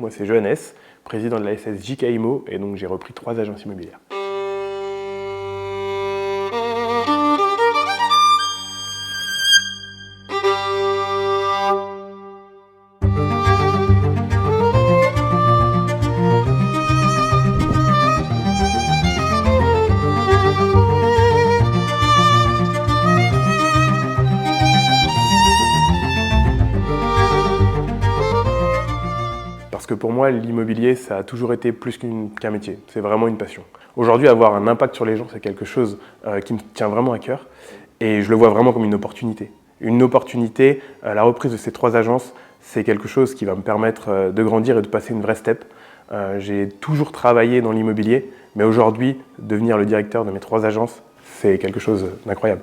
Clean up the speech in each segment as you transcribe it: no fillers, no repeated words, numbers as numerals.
Moi, c'est Johannes, président de la SS JK Immo, et donc j'ai repris 3 agences immobilières. Parce que pour moi, l'immobilier, ça a toujours été plus qu'un métier. C'est vraiment une passion. Aujourd'hui, avoir un impact sur les gens, c'est quelque chose qui me tient vraiment à cœur. Et je le vois vraiment comme une opportunité. Une opportunité, la reprise de ces 3 agences, c'est quelque chose qui va me permettre de grandir et de passer une vraie step. J'ai toujours travaillé dans l'immobilier, mais aujourd'hui, devenir le directeur de mes 3 agences, c'est quelque chose d'incroyable.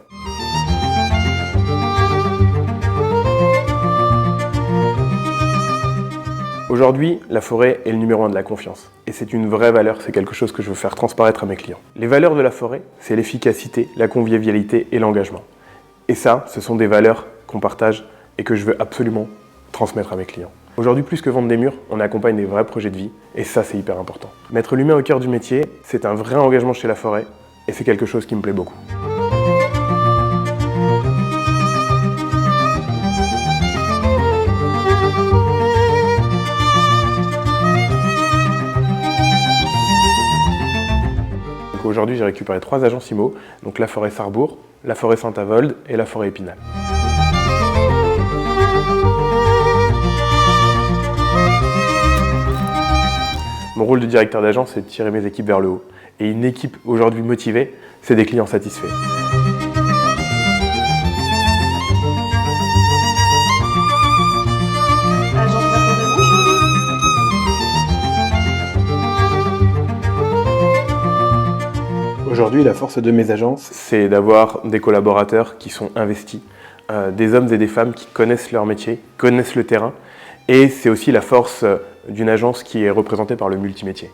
Aujourd'hui, la forêt est le numéro 1 de la confiance. Et c'est une vraie valeur, c'est quelque chose que je veux faire transparaître à mes clients. Les valeurs de la forêt, c'est l'efficacité, la convivialité et l'engagement. Et ça, ce sont des valeurs qu'on partage et que je veux absolument transmettre à mes clients. Aujourd'hui, plus que vendre des murs, on accompagne des vrais projets de vie et ça, c'est hyper important. Mettre l'humain au cœur du métier, c'est un vrai engagement chez la forêt et c'est quelque chose qui me plaît beaucoup. Aujourd'hui, j'ai récupéré 3 agences IMO, donc la forêt Sarrebourg, la forêt Saint-Avold et la forêt Épinal. Mon rôle de directeur d'agence, c'est de tirer mes équipes vers le haut. Et une équipe aujourd'hui motivée, c'est des clients satisfaits. Aujourd'hui, la force de mes agences, c'est d'avoir des collaborateurs qui sont investis, des hommes et des femmes qui connaissent leur métier, connaissent le terrain, et c'est aussi la force d'une agence qui est représentée par le multimétier.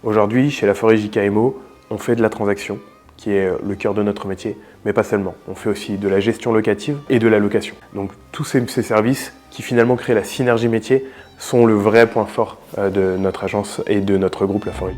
Aujourd'hui, chez la forêt JK Immo, on fait de la transaction, qui est le cœur de notre métier, mais pas seulement. On fait aussi de la gestion locative et de la location. Donc tous ces services qui finalement créent la synergie métier sont le vrai point fort de notre agence et de notre groupe La Forêt.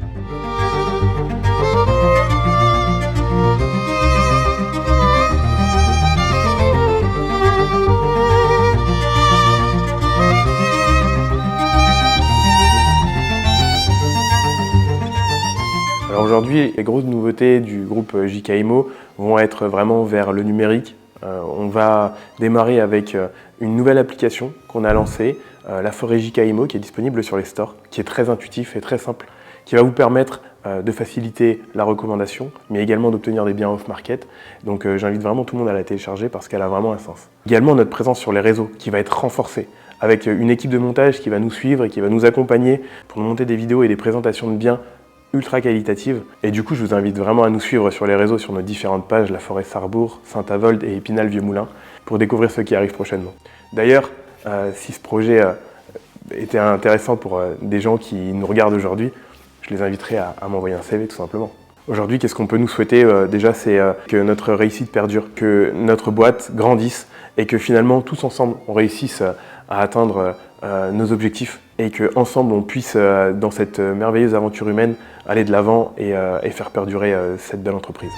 Alors aujourd'hui, les grosses nouveautés du groupe JK Immo vont être vraiment vers le numérique. On va démarrer avec une nouvelle application qu'on a lancée, la forêt JK Immo, qui est disponible sur les stores, qui est très intuitif et très simple, qui va vous permettre de faciliter la recommandation, mais également d'obtenir des biens off-market. Donc j'invite vraiment tout le monde à la télécharger parce qu'elle a vraiment un sens. Également notre présence sur les réseaux qui va être renforcée, avec une équipe de montage qui va nous suivre et qui va nous accompagner pour monter des vidéos et des présentations de biens ultra qualitative. Et du coup, je vous invite vraiment à nous suivre sur les réseaux, sur nos différentes pages, la forêt Sarrebourg, Saint-Avold et Épinal Vieux-Moulins, pour découvrir ce qui arrive prochainement. D'ailleurs, si ce projet était intéressant pour des gens qui nous regardent aujourd'hui, je les inviterai à m'envoyer un CV tout simplement. Aujourd'hui, qu'est-ce qu'on peut nous souhaiter? Déjà, c'est que notre réussite perdure, que notre boîte grandisse et que finalement, tous ensemble, on réussisse à atteindre nos objectifs et qu'ensemble, on puisse, dans cette merveilleuse aventure humaine, aller de l'avant et faire perdurer cette belle entreprise.